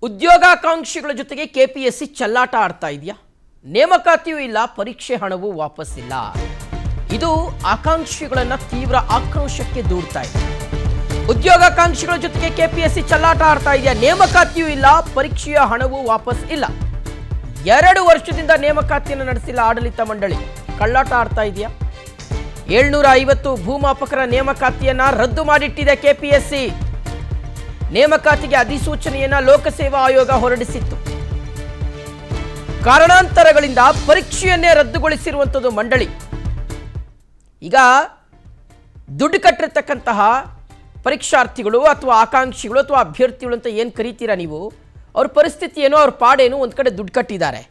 ಉದ್ಯೋಗಾಕಾಂಕ್ಷಿಗಳ ಜೊತೆಗೆ ಕೆಪಿಎಸ್ಸಿ ಚೆಲ್ಲಾಟ ಆಡ್ತಾ ಇದೆಯಾ? ನೇಮಕಾತಿಯೂ ಇಲ್ಲ, ಪರೀಕ್ಷೆ ಹಣವೂ ವಾಪಸ್ ಇಲ್ಲ. ಇದು ಆಕಾಂಕ್ಷಿಗಳನ್ನ ತೀವ್ರ ಆಕ್ರೋಶಕ್ಕೆ ದೂಡ್ತಾ ಇದೆ. ಉದ್ಯೋಗಾಕಾಂಕ್ಷಿಗಳ ಜೊತೆಗೆ ಕೆಪಿಎಸ್ಸಿ ಚೆಲ್ಲಾಟ ಆಡ್ತಾ ಇದೆಯಾ? ನೇಮಕಾತಿಯೂ ಇಲ್ಲ, ಪರೀಕ್ಷೆಯ ಹಣವೂ ವಾಪಸ್ ಇಲ್ಲ. 2 ವರ್ಷದಿಂದ ನೇಮಕಾತಿಯನ್ನು ನಡೆಸಿಲ್ಲ ಆಡಳಿತ ಮಂಡಳಿ. ಕಳ್ಳಾಟ ಆಡ್ತಾ ಇದೆಯಾ? 750 ಭೂಮಾಪಕರ ನೇಮಕಾತಿಯನ್ನ ರದ್ದು ಮಾಡಿಟ್ಟಿದೆ ಕೆಪಿಎಸ್ಸಿ. ನೇಮಕಾತಿಗೆ ಅಧಿಸೂಚನೆಯನ್ನ ಲೋಕಸೇವಾ ಆಯೋಗ ಹೊರಡಿಸಿತ್ತು. ಕಾರಣಾಂತರಗಳಿಂದ ಪರೀಕ್ಷೆಯನ್ನೇ ರದ್ದುಗೊಳಿಸಿರುವಂಥದ್ದು ಮಂಡಳಿ. ಈಗ ದುಡ್ಡು ಕಟ್ಟಿರ್ತಕ್ಕಂತಹ ಪರೀಕ್ಷಾರ್ಥಿಗಳು ಅಥವಾ ಆಕಾಂಕ್ಷಿಗಳು ಅಥವಾ ಅಭ್ಯರ್ಥಿಗಳು ಅಂತ ಏನು ಕರೀತೀರಾ ನೀವು, ಅವ್ರ ಪರಿಸ್ಥಿತಿ ಏನೋ, ಅವ್ರ ಪಾಡೇನು, ಒಂದು ಕಡೆ ದುಡ್ಡು ಕಟ್ಟಿದ್ದಾರೆ,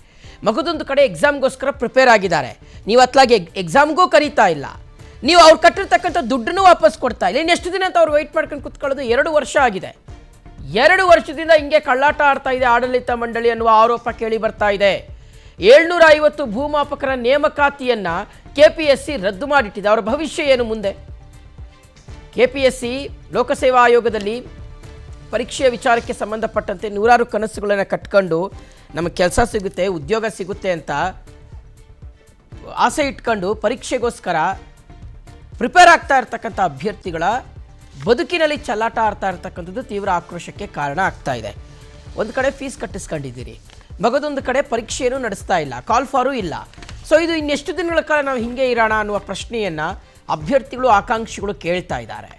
ಮಗದೊಂದು ಕಡೆ ಎಕ್ಸಾಮ್ಗೋಸ್ಕರ ಪ್ರಿಪೇರ್ ಆಗಿದ್ದಾರೆ. ನೀವು ಅತ್ಲಾಗೆ ಎಕ್ಸಾಮ್ಗೂ ಕರೀತಾ ಇಲ್ಲ, ನೀವು ಅವ್ರು ಕಟ್ಟಿರ್ತಕ್ಕಂಥ ದುಡ್ಡನ್ನು ವಾಪಸ್ ಕೊಡ್ತಾ ಇಲ್ಲ. ಇನ್ನೆಷ್ಟು ದಿನ ಅಂತ ಅವ್ರು ವೆಯ್ಟ್ ಮಾಡ್ಕೊಂಡು ಕುತ್ಕೊಳ್ಳೋದು? 2 ವರ್ಷ ಆಗಿದೆ. 2 ವರ್ಷದಿಂದ ಹಿಂಗೆ ಕಳ್ಳಾಟ ಆಡ್ತಾ ಇದೆ ಆಡಳಿತ ಮಂಡಳಿ ಅನ್ನುವ ಆರೋಪ ಕೇಳಿ ಬರ್ತಾ ಇದೆ. 750 ಭೂಮಾಪಕರ ನೇಮಕಾತಿಯನ್ನ ಕೆಪಿಎಸ್ಸಿ ರದ್ದು ಮಾಡಿಟ್ಟಿದೆ. ಅವರ ಭವಿಷ್ಯ ಏನು ಮುಂದೆ? ಕೆಪಿಎಸ್ಸಿ ಲೋಕಸೇವಾ ಆಯೋಗದಲ್ಲಿ ಪರೀಕ್ಷೆಯ ವಿಚಾರಕ್ಕೆ ಸಂಬಂಧಪಟ್ಟಂತೆ ನೂರಾರು ಕನಸುಗಳನ್ನು ಕಟ್ಕೊಂಡು ನಮಗೆ ಕೆಲಸ ಸಿಗುತ್ತೆ, ಉದ್ಯೋಗ ಸಿಗುತ್ತೆ ಅಂತ ಆಸೆ ಇಟ್ಕೊಂಡು ಪರೀಕ್ಷೆಗೋಸ್ಕರ ಪ್ರಿಪೇರ್ ಆಗ್ತಾ ಇರ್ತಕ್ಕಂಥ ಅಭ್ಯರ್ಥಿಗಳ ಬದುಕಿನಲ್ಲಿ ಚೆಲ್ಲಾಟ ಆಡ್ತಾ ಇರ್ತಕ್ಕಂಥದ್ದು ತೀವ್ರ ಆಕ್ರೋಶಕ್ಕೆ ಕಾರಣ ಆಗ್ತಾ ಇದೆ. ಒಂದು ಕಡೆ ಫೀಸ್ ಕಟ್ಟಿಸ್ಕೊಂಡಿದ್ದೀರಿ, ಮಗದೊಂದು ಕಡೆ ಪರೀಕ್ಷೆಯನ್ನು ನಡೆಸ್ತಾ ಇಲ್ಲ, ಕಾಲ್ ಫಾರೂ ಇಲ್ಲ. ಸೊ ಇದು ಇನ್ನೆಷ್ಟು ದಿನಗಳ ಕಾಲ ನಾವು ಹಿಂಗೆ ಇರೋಣ ಅನ್ನುವ ಪ್ರಶ್ನೆಯನ್ನು ಅಭ್ಯರ್ಥಿಗಳು ಆಕಾಂಕ್ಷಿಗಳು ಕೇಳ್ತಾ ಇದ್ದಾರೆ.